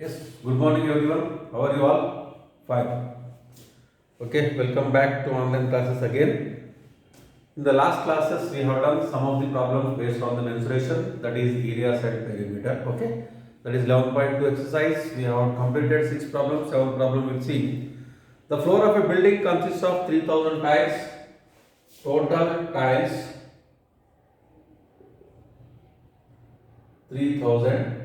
Yes, good morning everyone. How are you all? Fine. Okay, welcome back to online classes again. In the last classes, we have done some of the problems based on the mensuration, that is areas and perimeter. Okay, that is 11.2 exercise. We have completed 6 problems, 7 problem we'll see. The floor of a building consists of 3000 tiles. Total tiles 3000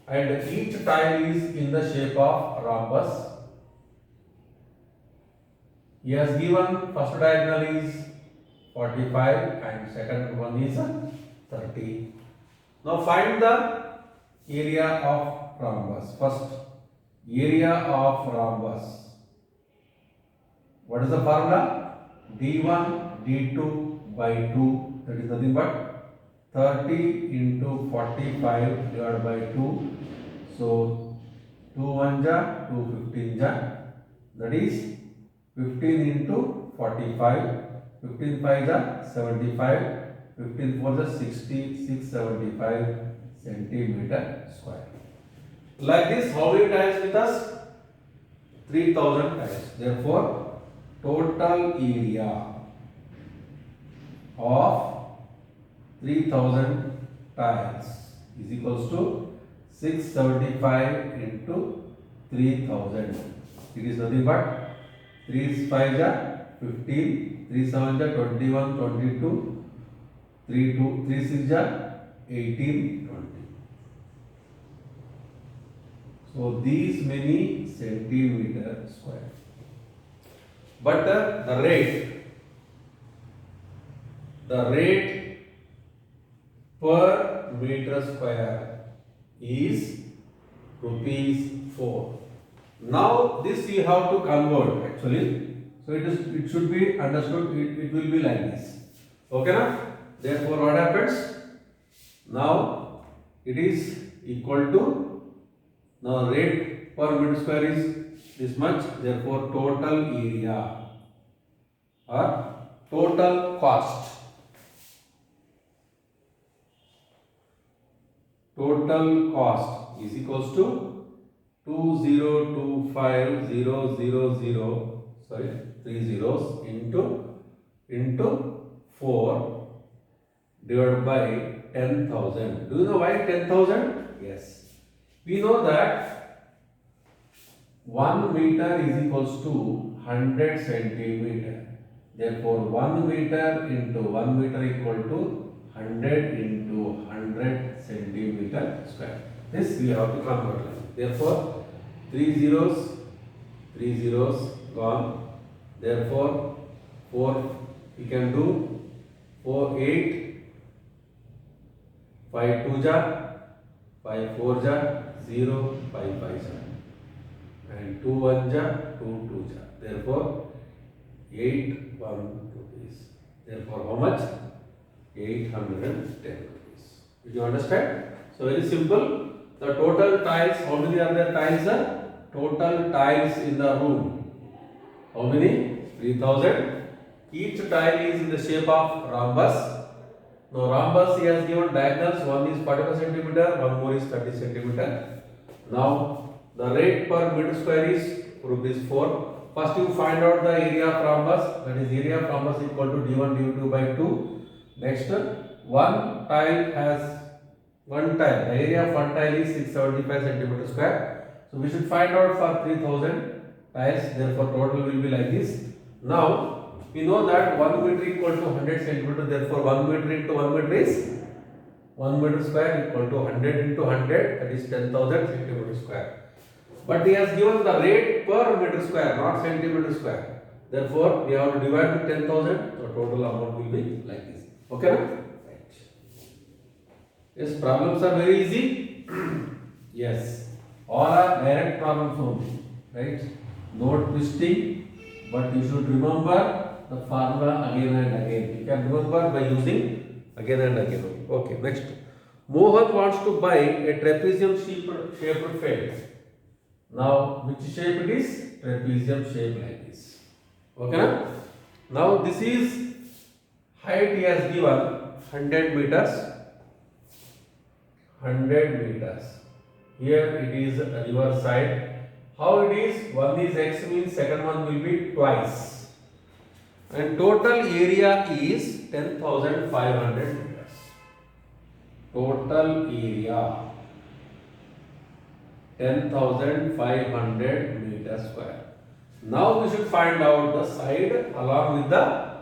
and each tile is in the shape of rhombus. He has given first diagonal is 45 and second one is 30. Now find the area of rhombus. First, area of rhombus. What is the formula? D1 D2 by 2, that is nothing but 30 into 45 divided by 2. So 2 1 ja, 2 15 ja, that is 15 into 45, 15 5 ja 75, 15 4 ja 60, 675 centimeter square. Like this, how many tiles with us? 3000 tiles. Therefore, total area of 3000 tiles is equals to 675 into 3000. It is nothing but 3 5 ja 15, 3 7 ja 21, 22, 3 6 ja 18, 20. So these many centimeter square. But the rate per meter square is rupees 4. Now this you have to convert actually. So it should be understood, it will be like this. Okay na? Therefore what happens? Now it is equal to, now rate per meter square is this much. Therefore total area or total cost is equals to 2025000, sorry, 3 zeros into 4 divided by 10,000. Do you know why 10,000? Yes. We know that 1 meter is equals to 100 centimeter. Therefore 1 meter into 1 meter equal to 100 into 100 centimeter square. This we have to convert. Therefore 3 zeros gone. Therefore 4 we can do 4 8, 5 2 ja, 5 4 ja 0, 5 5 ja, and 2 1 ja 2 2 ja. Therefore 8 1 rupees. Therefore how much? 810 rupees. Did you understand? So very simple. The total tiles, how many are there tiles? Total tiles in the room. How many? 3000. Each tile is in the shape of rhombus. Now rhombus he has given diagonals. One is 45 centimeter, one more is 30 centimeter. Now the rate per meter square is rupees 4. First you find out the area of rhombus, that is area of rhombus equal to d1 d2 by 2. Next, one tile has the area of one tile is 675 centimeter square. So we should find out for 3000 tiles. Therefore total will be like this. Now we know that 1 meter equal to 100 centimeter. Therefore 1 meter into 1 meter is 1 meter square equal to 100 into 100, that is 10,000 centimeter square. But he has given the rate per meter square, not centimeter square. Therefore we have to divide with 10,000. So total amount will be like this. Okay? Right. Yes, problems are very easy. Yes, all are direct problems only, right? No twisting, but you should remember the formula again and again. You can remember by using again and again. Okay, next. Mohan wants to buy a trapezium shaped fence. Now, which shape it is? Trapezium shape like this. Okay? Now, this is height he has given 100 meters. 100 meters. Here it is a reverse side. How it is? One is x means second one will be twice. And total area is 10,500 meters. Total area 10,500 meters square. Now we should find out the side along with the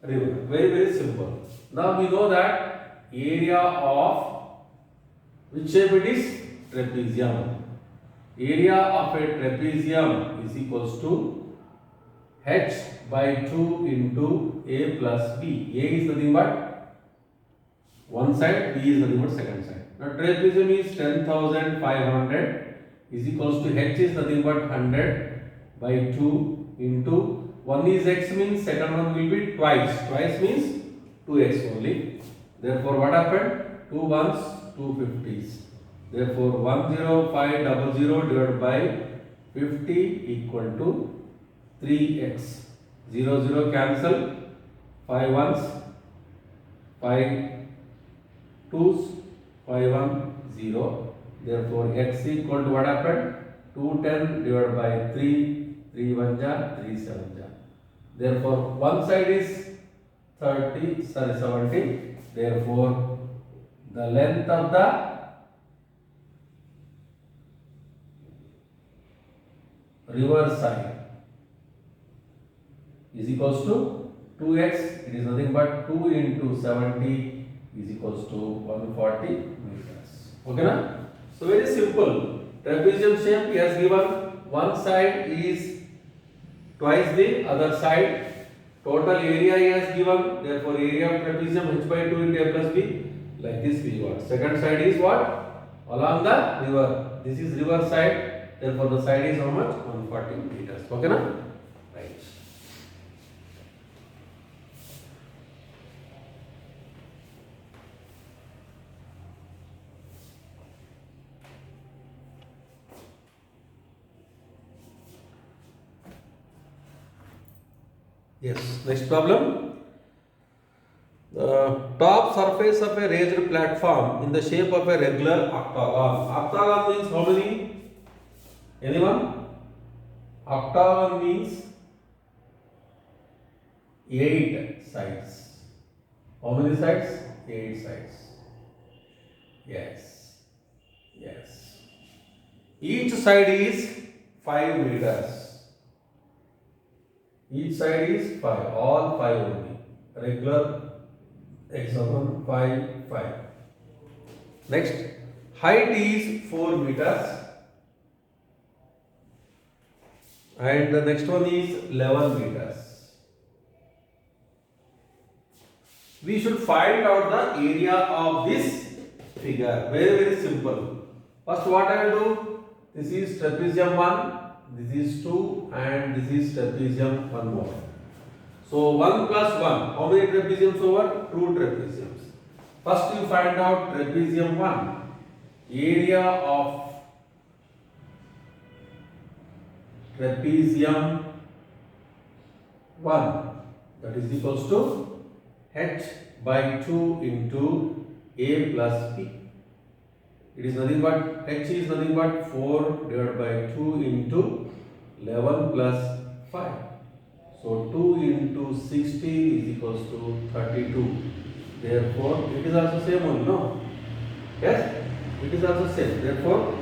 river. Very, very simple. Now we know that area of which shape it is? Trapezium. Area of a trapezium is equals to h by 2 into a plus b. A is nothing but one side, b is nothing but second side. Now trapezium is 10,500 is equals to h is nothing but 100 by 2 into 1 is x means second one will be twice. Twice means 2x only. Therefore what happened? 2 ones, 2 50s. Therefore 10500 divided by 50 equal to 3x. 0 0 cancel. 5 ones, 5 2's, 5 1 0. Therefore x equal to what happened? 210 divided by 3. 3 1 ja, 3 7 ja. Therefore one side is 70. Therefore the length of the reverse side is equals to 2x. It is nothing but 2 into 70 is equals to 140 meters. Okay na? So very simple. Trapezium shape he has given. One side is twice the other side. Total area he has given. Therefore area of trapezium h by 2 into a plus b. Like this we got. Second side is what? Along the river. This is river side. Therefore the side is how much? 140 meters. Okay na? Right. Yes. Next problem. The top surface of a raised platform in the shape of a regular octagon. Octagon means how many? Anyone? Octagon means 8 sides. How many sides? 8 sides. Yes. Yes. Each side is 5 meters. Each side is 5. All 5 only. Regular hexagon 5, 5. Next, height is 4 meters. And the next one is 11 meters. We should find out the area of this figure. Very, very simple. First what I will do? This is trapezium 1, this is 2 and this is trapezium 1 more. So 1 plus 1. How many trapeziums over? 2 trapeziums. First you find out trapezium 1. Area of trapezium 1, that is equals to h by 2 into a plus b. It is nothing but h is nothing but 4 divided by 2 into 11 plus 5. So 2 into 60 is equals to 32. Therefore it is also same only, no? Yes, it is also same. Therefore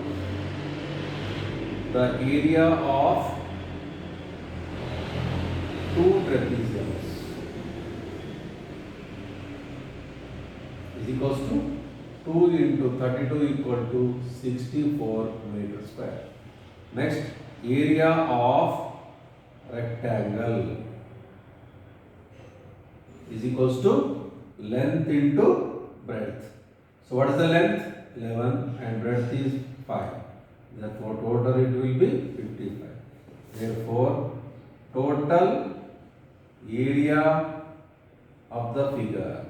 the area of 2 trapeziums is equals to 2 into 32 equal to 64 meters square. Next, area of rectangle is equals to length into breadth. So what is the length? 11 and breadth is 5. Therefore total it will be 55. Therefore total area of the figure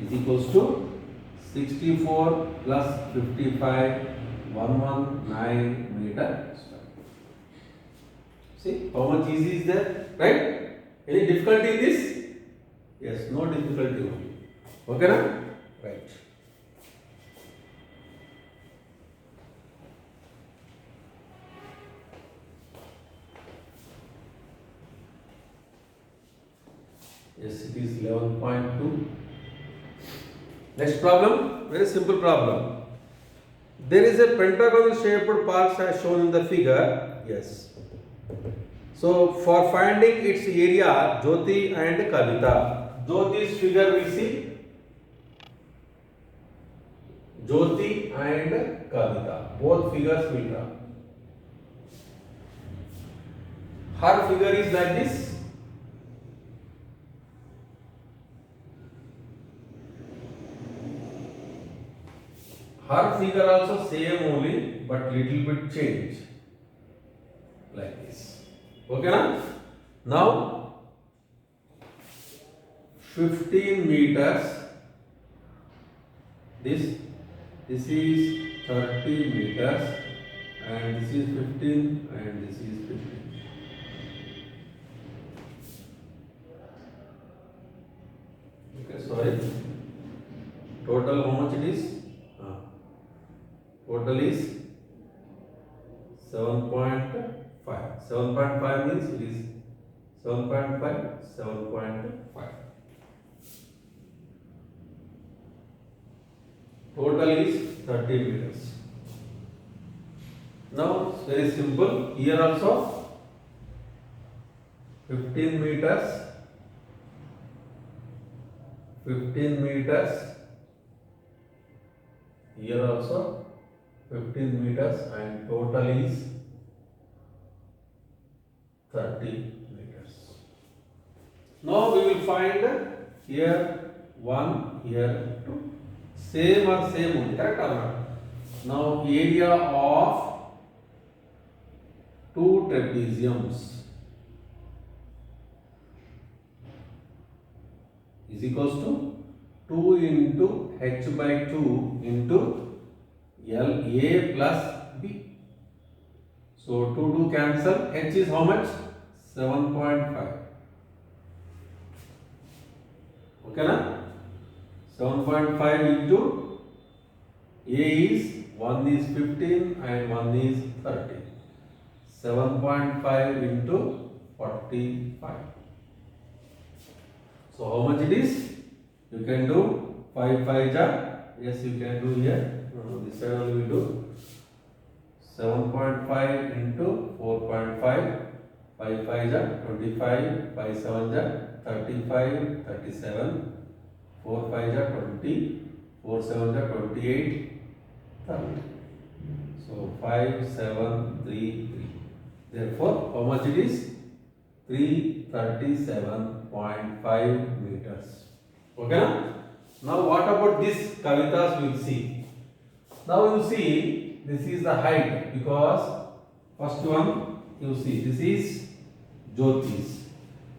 is equals to 64 plus 55, 119 meter square. See how much easy is there, right? Any difficulty in this? Yes, no difficulty only. Okay na? Right. is 11.2. Next problem, very simple problem. There is a pentagonal shaped box as shown in the figure. Yes. So for finding its area, Jyoti and Kavita. Jyoti's figure we see. Jyoti and Kavita. Both figures we draw. Her figure is like this. Her figure also same only, but little bit change. Like this. Okay na? Now 15 meters. This is 30 meters, and this is 15, and this is 15. Okay, sorry. Total how much it is? Total is 7.5. 7.5 means it is 7.5, 7.5. Total is 30 meters. Now it's very simple. Here also 15 meters. 15 meters. Here also 15 meters, and total is 30 meters. Now we will find here 1, here 2. Same or same only, correct or not? Now area of two trapeziums is equals to 2 into h by 2 into L A plus B. So 2 cancel. H is how much? 7.5. Okay na? 7.5 into A is 1 is 15 and 1 is 30. 7.5 into 45. So how much it is? You can do 5 5 ja. Yes, you can do here. This side only we do 7.5 into 4.5. 5 5 ja 25. 5 7 ja 35. 37. 4 5 ja 20. 4 7 ja 28. 30. So 5 7 3 3. Therefore, how much it is? 337.5 meters. Okay na? Now what about this Kavitas we will see. Now you see this is the height, because first one you see this is Jyoti's.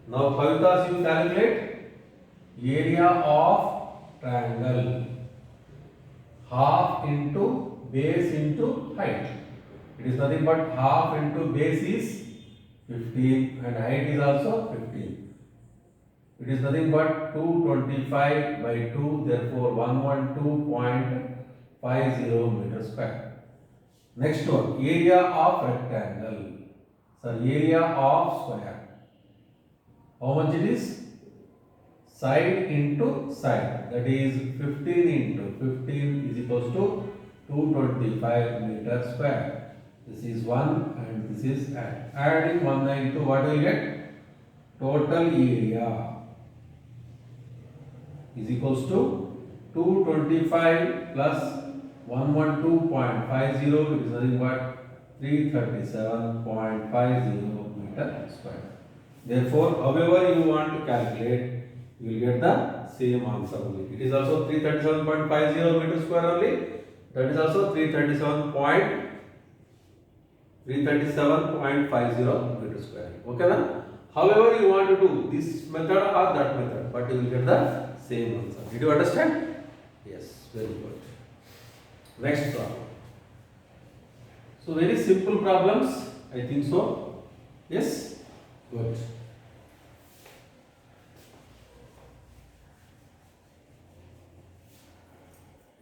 Now Kavitas you calculate area of triangle, half into base into height. It is nothing but half into base is 15 and height is also 15. It is nothing but 225 by 2, therefore 112.50 meters square. Next one, area of rectangle. So area of square. How much it is? Side into side. That is 15 into 15 is equals to 225 meters square. This is 1 and this is add. Adding 192, what do you get? Total area is equals to 225 plus 112.50, it is nothing but 337.50 meter square. Therefore, however you want to calculate, you will get the same answer only. It is also 337.50 meter square only. That is also 337.50 meter square. Okay na? However you want to do this method or that method, but you will get the same answer. Did you understand? Yes, very good. Next problem. So very simple problems, I think so. Yes, good.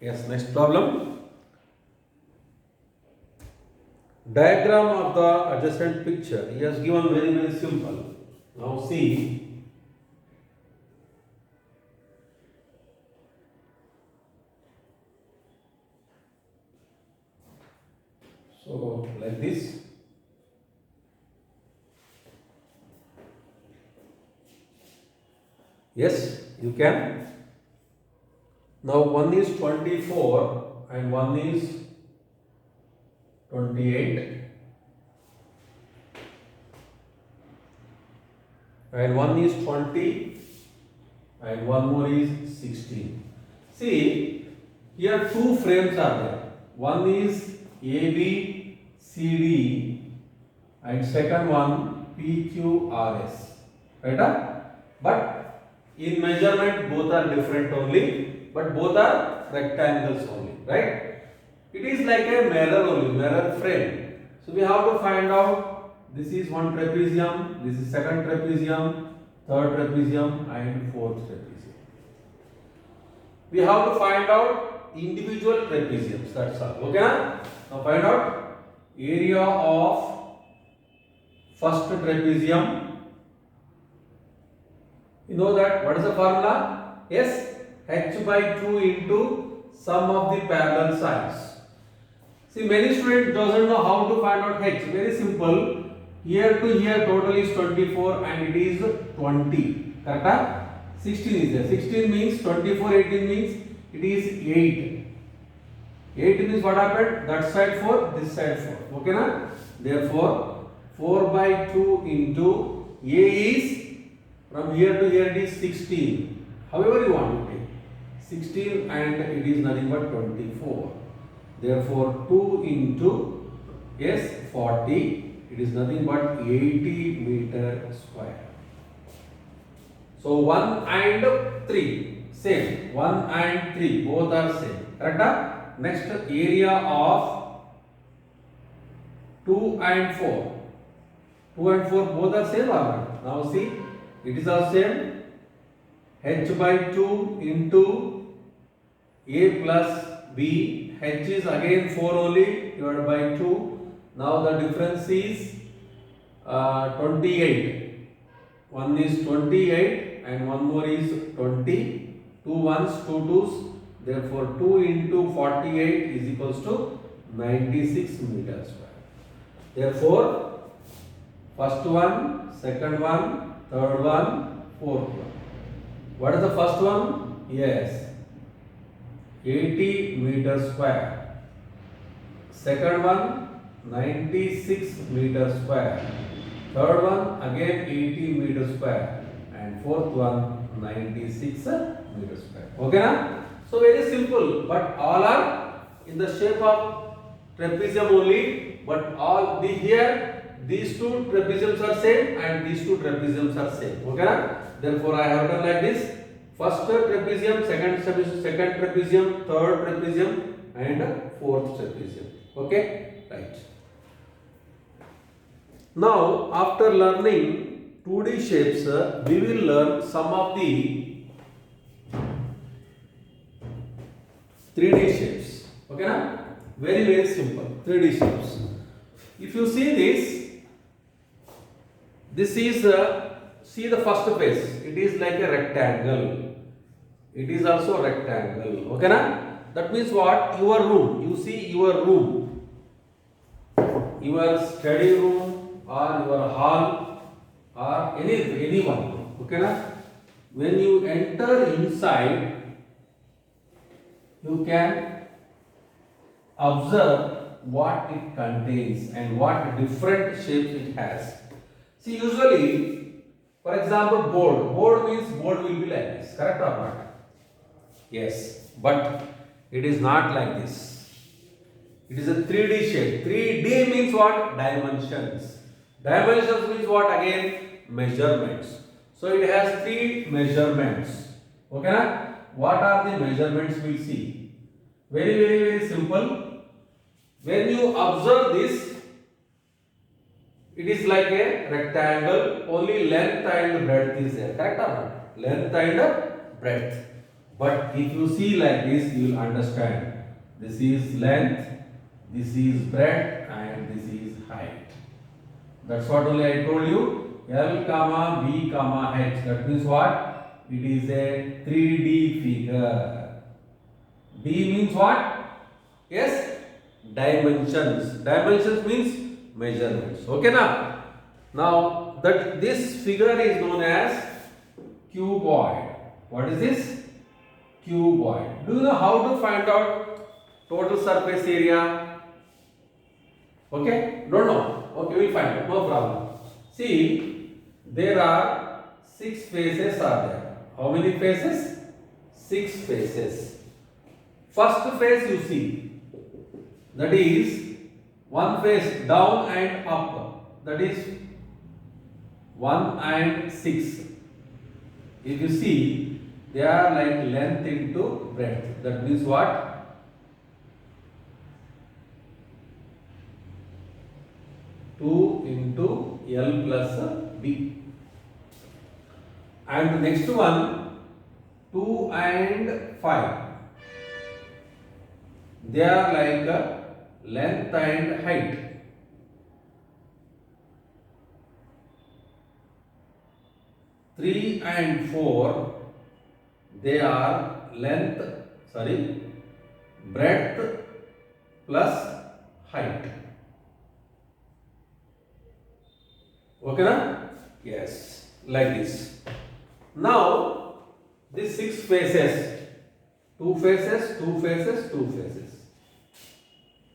Yes, next problem. Diagram of the adjacent picture. He has given very simple. Now see, So like this. Yes, you can. Now one is 24 and one is 28 and one is 20 and one more is 16. See, here two frames are there. One is ABCD and second one PQRS. Right? But in measurement both are different only, but both are rectangles only, right? It is like a mirror only, mirror frame. So we have to find out, this is one trapezium, this is second trapezium, third trapezium and fourth trapezium. We have to find out individual trapeziums, that's all. Okay? Now find out area of first trapezium. You know that, what is the formula? Yes, h by 2 into sum of the parallel sides. See, many students doesn't know how to find out h. Very simple. Here to here total is 24 and it is 20. Correct? 16 is there. 16 means 24, 18 means it is 8. 8 means what happened? That side 4, this side 4. Okay na? Therefore, 4 by 2 into A is, from here to here it is 16. However you want to take. 16 and it is nothing but 24. Therefore, 2 into, yes, 40. It is nothing but 80 meter square. So 1 and 3 same. 1 and 3 both are same. Correct? Next, area of 2 and 4. 2 and 4 both are same or not? Now see, it is also same. H by 2 into A plus B. H is again 4 only divided by 2. Now the difference is 28. One is 28 and one more is 20. 2 ones, 2 twos. Therefore 2 into 48 is equals to 96 meters square. Therefore first one, second one, third one, fourth one. What is the first one? Yes, 80 meters square. Second one, 96 meters square. Third one, again 80 meters square. And fourth one, 96 meters square. Okay na? So very simple, but all are in the shape of trapezium only. But all the here, these two trapeziums are same and these two trapeziums are same. Okay na? Therefore I have done like this. First trapezium, second trapezium, third trapezium and fourth trapezium. Okay? Right. Now after learning 2D shapes, we will learn some of the 3D shapes. Okay na? Very very simple. 3D shapes. If you see this is see the first face. It is like a rectangle. It is also a rectangle. Okay na? That means what? Your room. You see your room. Your study room or your hall or anyone. Okay na? When you enter inside, you can observe what it contains and what different shapes it has. See, usually, for example, board. Board means board will be like this. Correct or not? Yes, but it is not like this. It is a 3D shape. 3D means what? Dimensions. Dimensions means what? Again, measurements. So it has 3 measurements. Okay na? What are the measurements we see? Very very very simple. When you observe this, it is like a rectangle. Only length and breadth is there. Correct or not? Length and breadth. But if you see like this, you will understand. This is length, this is breadth, and this is height. That's what only I told you. L comma B comma H. That means what? It is a 3D figure. D means what? Yes, dimensions. Dimensions means measurements. Okay now? Now that this figure is known as cuboid. What is this? Cuboid. Do you know how to find out total surface area? Okay? Don't know. Okay, we'll find it. No problem. See, there are 6 faces are there. How many faces? 6 faces. First face you see, that is one face down and up, that is 1 and 6. If you see, they are like length into breadth. That means what? Two into L plus B. And the next one, 2 and 5. They are like length and height. Three and 4, they are breadth plus height. Okay na? Yes, like this. Now, these 6 faces, 2 faces, 2 faces, 2 faces.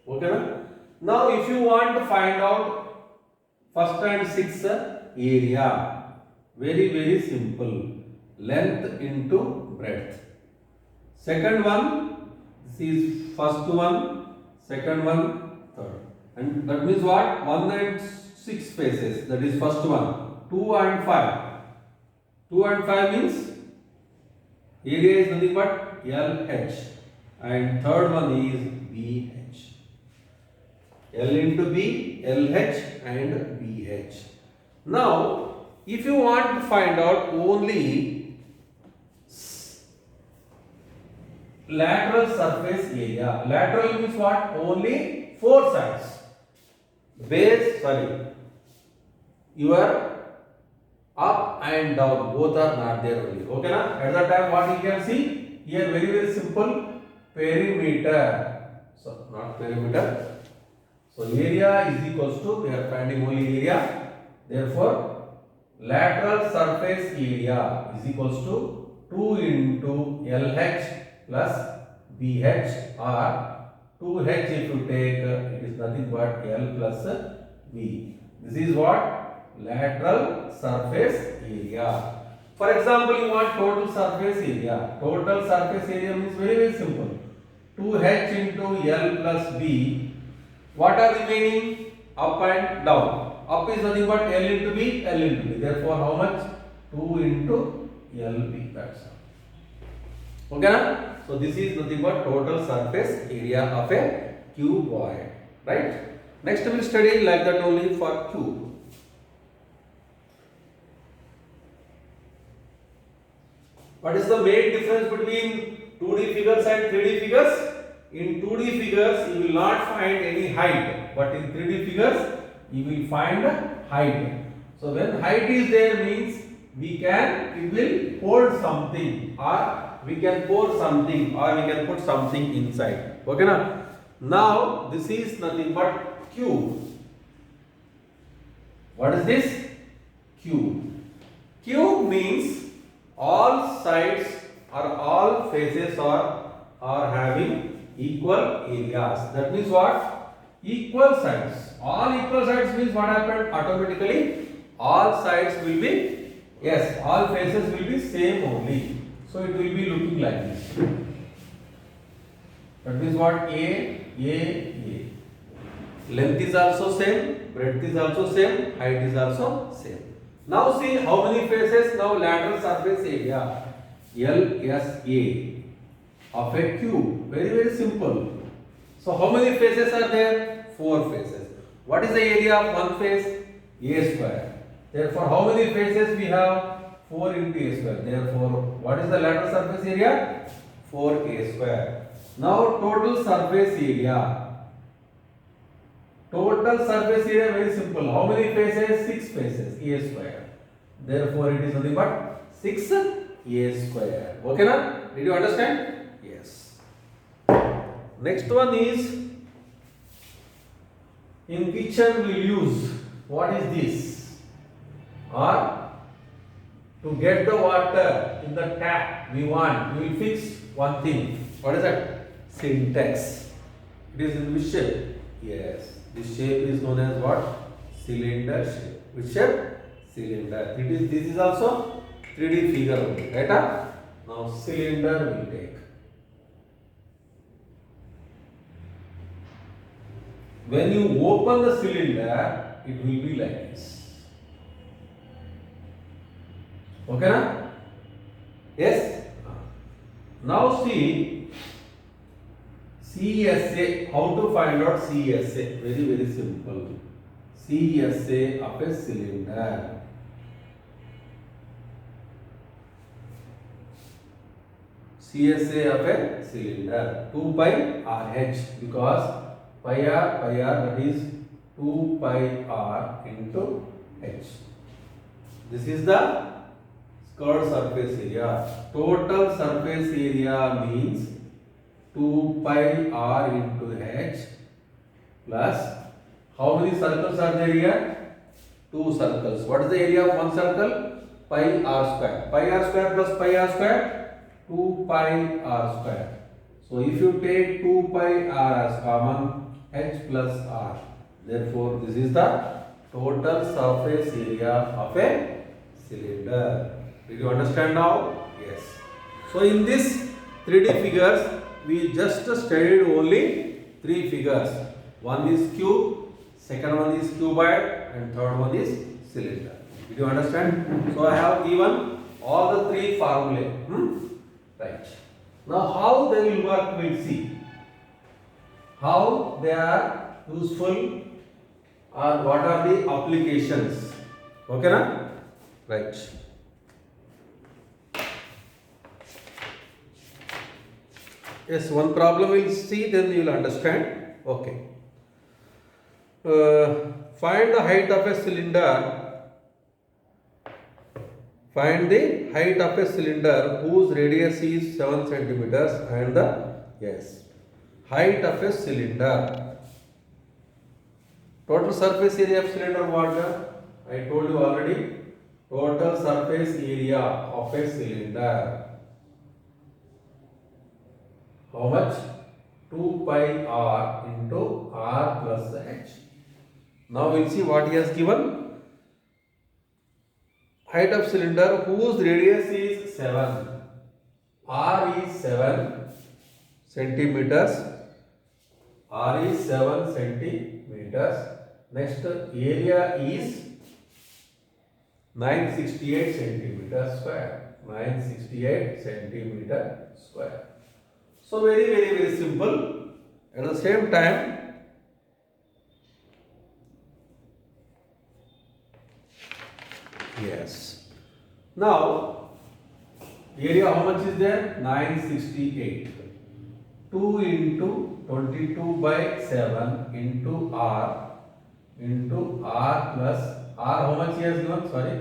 Okay na? Now, if you want to find out first and 6th area, very simple. Length into breadth. Second one, this is first one, second one, third. And that means what? 1 and 6 faces. That is first one. 2 and 5. 2 and 5 means area is nothing but LH. And third one is BH. L into B, LH and BH. Now, if you want to find out only lateral surface area, lateral means what? Only 4 sides. Your up and down both are not there only. Okay na? At that time what you can see? Here very simple perimeter. So not perimeter. So area is equals to, we are finding only area. Therefore, lateral surface area is equals to 2 into LH plus BH, or 2H if you take, it is nothing but L plus B. This is what? Lateral surface area. For example, you want total surface area. Total surface area means very simple. 2H into L plus B. What are remaining? Up and down. Up is nothing but L into B, L into B. Therefore, how much? 2 into LB. That's all. Okay na? So, this is nothing but total surface area of a cuboid. Right? Next, we will study like that only for cube. What is the main difference between 2D figures and 3D figures? In 2D figures, you will not find any height, but in 3D figures, you will find height. So when height is there means it will hold something, or we can pour something, or we can put something inside. Okay na? Now this is nothing but cube. What is this? Cube. Cube means all sides or all faces are having equal areas. That means what? Equal sides. All equal sides means what happened? Automatically all sides will be, yes, all faces will be same only. So it will be looking like this. That means what? A. Length is also same, breadth is also same, height is also same. Now see how many faces? Now lateral surface area LSA of a cube. Very simple. So how many faces are there? 4 faces. What is the area of one face? A square. Therefore, how many faces we have? 4 into A square. Therefore, what is the lateral surface area? 4A square. Now total surface area. Total surface area very simple. How many faces? 6 faces. A square. Therefore, it is nothing but 6A square. Okay na? Did you understand? Yes. Next one is In kitchen we will use, what is this? Or to get the water in the tap we will fix one thing. What is that? Syntax. It is in which shape? Yes, this shape is known as what? Cylinder shape. Which shape? Cylinder. This is also 3D figure only, right? Now cylinder we take. When you open the cylinder, it will be like this. Okay na? Yes? Now see CSA. How to find out CSA? Very simple. CSA of a cylinder. CSA of a cylinder. 2 pi RH, because pi r, that is 2 pi r into h. This is the curved surface area. Total surface area means 2 pi r into h plus, how many circles are there here? 2 circles. What is the area of one circle? Pi r square. Pi r square plus pi r square, 2 pi r square. So if you take 2 pi r as common, h plus r. Therefore, this is the total surface area of a cylinder. Did you understand now? Yes. So in this 3D figures, we just studied only 3 figures. One is cube, second one is cuboid, and third one is cylinder. Did you understand? So I have given all the 3 formulae. Right. Now how they will work, we'll see. How they are useful or what are the applications. Okay na? Right. Yes, one problem we'll see, then you will understand. Okay. Find the height of a cylinder. Find the height of a cylinder whose radius is 7 centimeters and the height of a cylinder. Total surface area of cylinder what? I told you already. Total surface area of a cylinder. How much? 2 pi r into r plus h. Now we'll see what he has given. Height of cylinder whose radius is 7. R is 7 centimeters. R is 7 centimeters. Next, area is 968 centimeters square. 968 centimeter square. So very simple. At the same time, yes. Now, area how much is there? 968. 2 into 22 by 7 into r plus r, how much he has given? Sorry,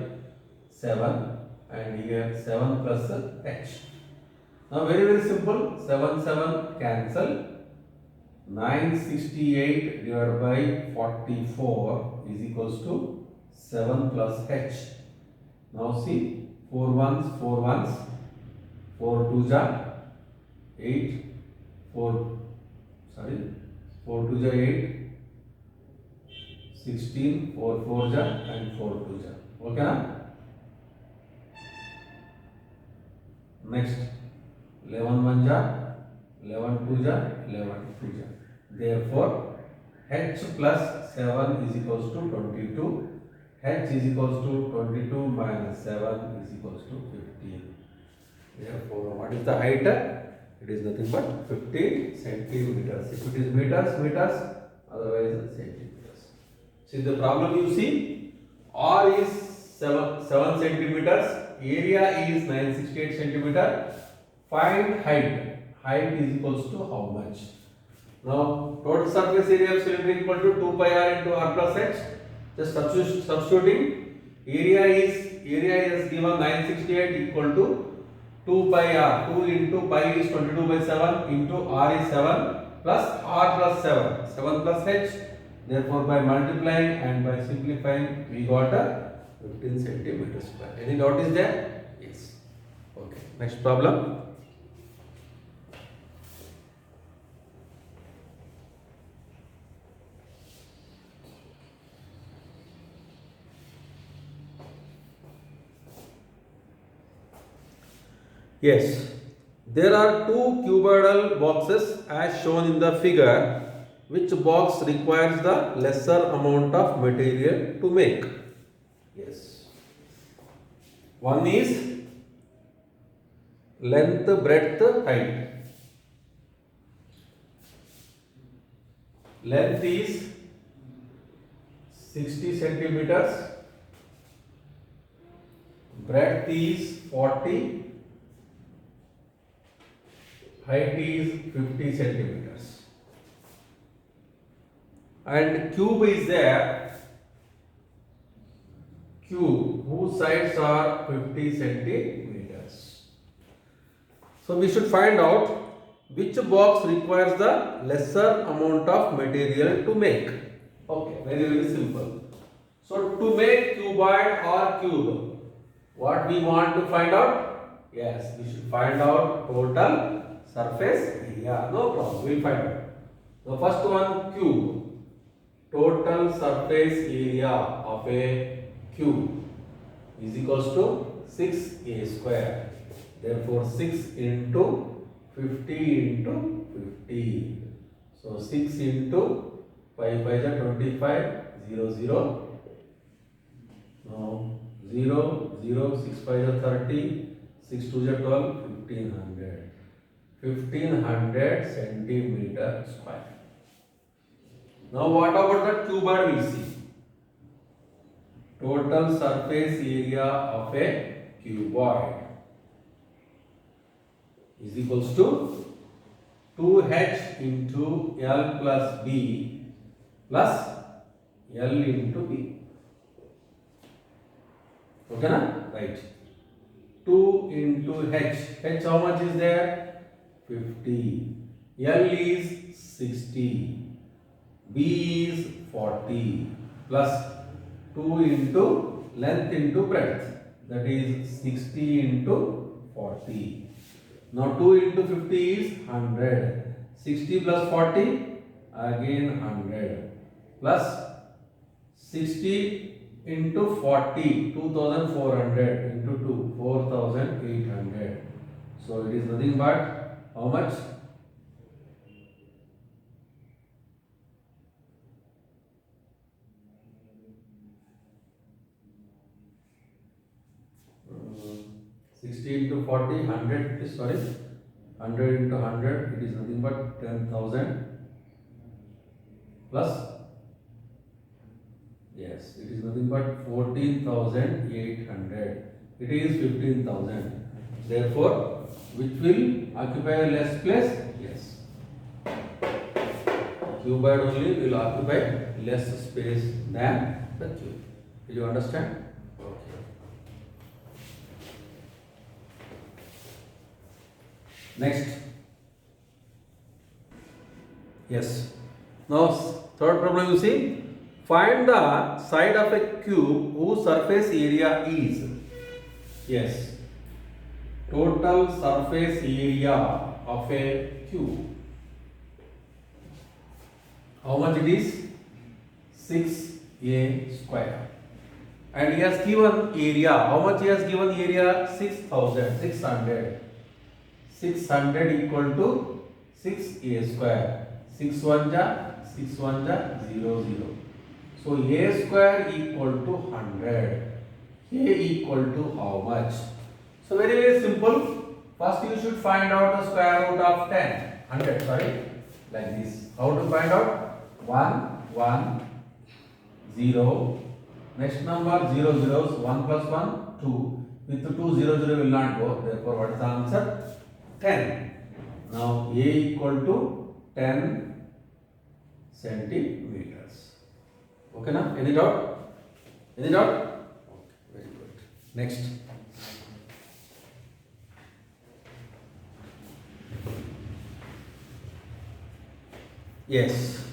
7, and here 7 plus h. Now very simple. 7 cancel. 968 divided by 44 is equals to 7 plus h. Now see, 4 ones, 4 twos are 8, 4 twos are 8, 16, 4 fours are, and 4 twos are. Okay na? Next, 11 ones are, 11 twos are, 11 twos are. Therefore, h plus 7 is equals to 22. H is equals to 22 minus 7 is equals to 15. Therefore, what is the height? It is nothing but 15 centimeters. If it is meters, otherwise centimeters. See the problem you see, R is 7 centimeters, area is 968 centimeter. Find height. Height is equals to how much? Now, total surface area of cylinder equal to 2 pi r into r plus h. Just substituting, area is given 968 equal to 2 pi r. 2 into pi is 22 by 7 into r is 7 plus r plus 7. 7 plus h, Therefore, by multiplying and by simplifying, we got a 15 centimeters square. Any doubt is there? Yes. Okay. Next problem. Yes, there are two cuboidal boxes as shown in the figure. Which box requires the lesser amount of material to make? Yes. One is length, breadth, height. Length is 60 centimeters. Breadth is 40. Height is 50 centimeters. And cube is there. Cube whose sides are 50 centimeters. So we should find out which box requires the lesser amount of material to make. Okay, very simple. So to make cuboid or cube, what we want to find out? Yes, we should find out total surface area. No problem, we will find out. The first one, cube. Total surface area of a cube is equals to 6a square. Therefore, 6 into 50 into 50. So, 6 into 5 by the 25, 0, 0. No, 0, 0, 6 by the 30, 6 to the 12, 1500. 1500 centimeter square. Now what about the cuboid? We'll see. Total surface area of a cuboid is equals to 2h into L plus B plus L into B. Okay na? Right. 2 into h. H how much is there? 50. L is 60. B is 40 plus 2 into length into breadth, that is 60 into 40. Now 2 into 50 is 100. 60 plus 40 again 100 plus 60 into 40, 2400 into 2, 4800. So it is nothing but how much? 60 into 40, 100, sorry, 100 into 100, it is nothing but 10,000 plus, yes, it is nothing but 14,800. It is 15,000. Therefore, which will occupy less place? Yes. Cuboid only will occupy less space than the cube. Did you understand? Next. Yes. Now, third problem you see. Find the side of a cube whose surface area is. Yes. Total surface area of a cube. How much it is? 6a square. And he has given area. How much he has given area? 6,600. 600 equal to 6a square. 6 1 ja, 6 1 ja, 0 0. So a square equal to 100. A equal to how much? So very simple. First you should find out the square root of 10. 100, sorry. Like this. How to find out? 1 1 0. Next number 0 zeros. 1 plus 1 2. With 2 0 0 will not go. Therefore what is the answer? 10. Now A equal to 10 centimeters. Okay na? Any doubt? Any doubt? Okay, very good. Next. Yes.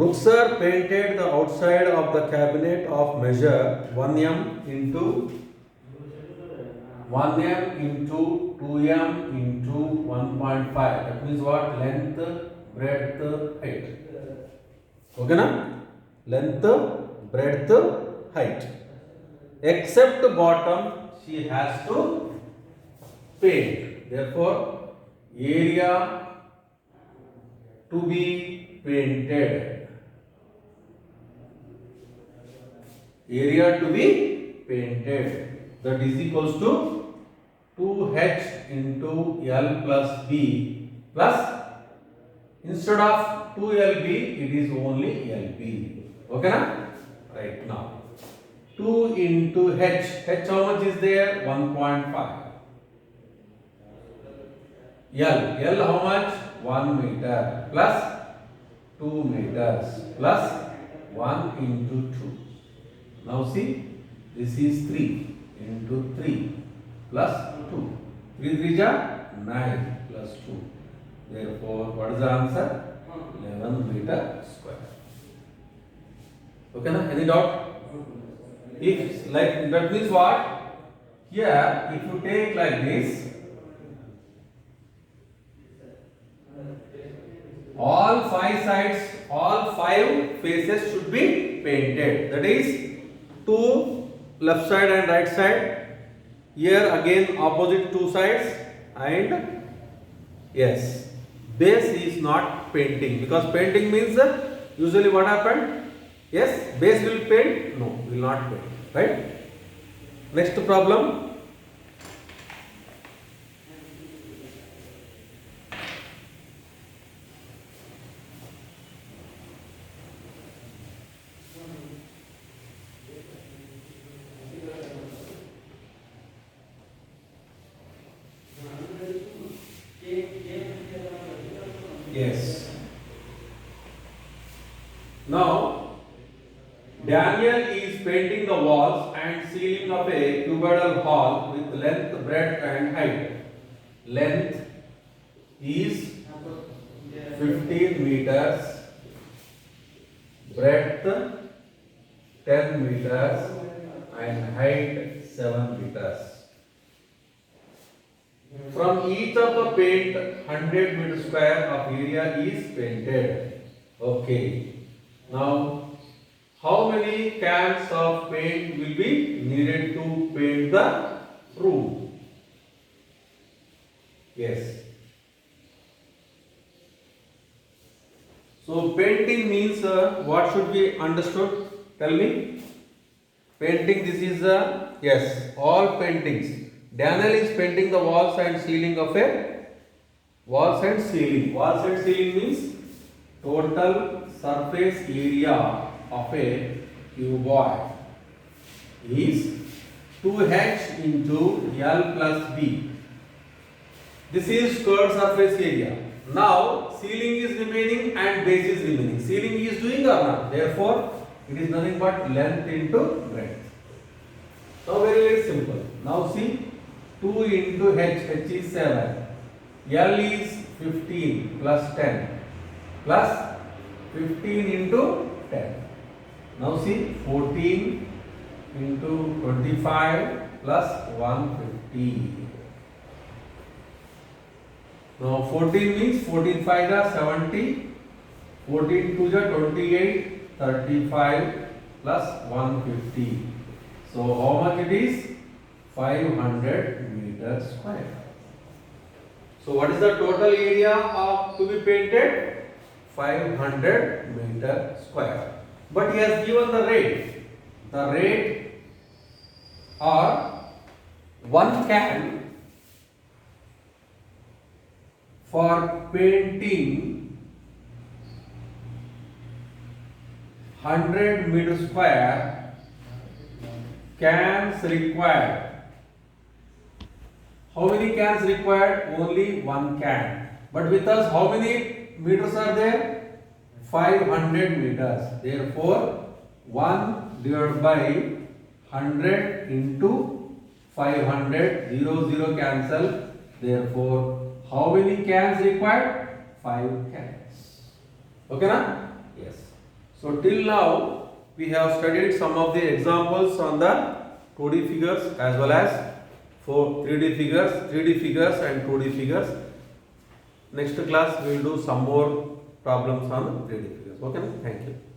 Ruxar painted the outside of the cabinet of measure 1 m into 1 m into 2 m into 1.5. That means what? Length, breadth, height. Okay na? Length, breadth, height. Except bottom, she has to paint. Therefore, area to be painted. Area to be painted. That is equals to 2h into L plus B plus, instead of 2LB, it is only LB. Okay na? Right now. 2 into H. H how much is there? 1.5. L how much? 1 meter plus 2 meters plus 1 into 2. Now see, this is 3 into 3 plus 2. 3 3 are 9 plus 2. Therefore, what is the answer? 11 meter square. Okay na? Any doubt? If like that means what? Here, if you take like this, all 5 sides, all 5 faces should be painted. That is 2 left side and right side. Here again opposite 2 sides, and yes, base is not painting, because painting means usually what happened? Yes, base will paint? No, will not paint. Right? Next problem. Yes. Now, Daniel is painting the walls and ceiling of a cuboidal hall with length, breadth and height. Length is 15 meters, breadth 10 meters and height 7 meters. From each of the paint, 100 meter square of area is painted. Okay. Now, how many cans of paint will be needed to paint the room? Yes. So, painting means what should be understood? Tell me. Painting, this is yes, all paintings. Daniel is painting the walls and ceiling of a walls and ceiling. Walls and ceiling means total surface area of a cuboid is 2h into L plus B. This is square surface area. Now ceiling is remaining and base is remaining. Ceiling is doing or not? Therefore, it is nothing but length into breadth. So very simple. Now see, 2 into h is 7. L is 15 plus 10 plus 15 into 10. Now see, 14 into 25 plus 150. Now 14 means 14 5 are 70, 14 2 are 28, 35 plus 150. So how much it is? 500 meters square. So what is the total area of to be painted? 500 meter square. But he has given the rate. The rate are 1 can for painting 100 meter square cans required. How many cans required? Only 1 can. But with us, how many meters are there? 500 meters. Therefore, 1 divided by 100 into 500, 0 cancel. Therefore, how many cans required? 5 cans. Okay na? Yes. So till now we have studied some of the examples on the 2D figures as well as for 3D figures and 2D figures. Next class we will do some more problems on 3D figures. Okay, thank you.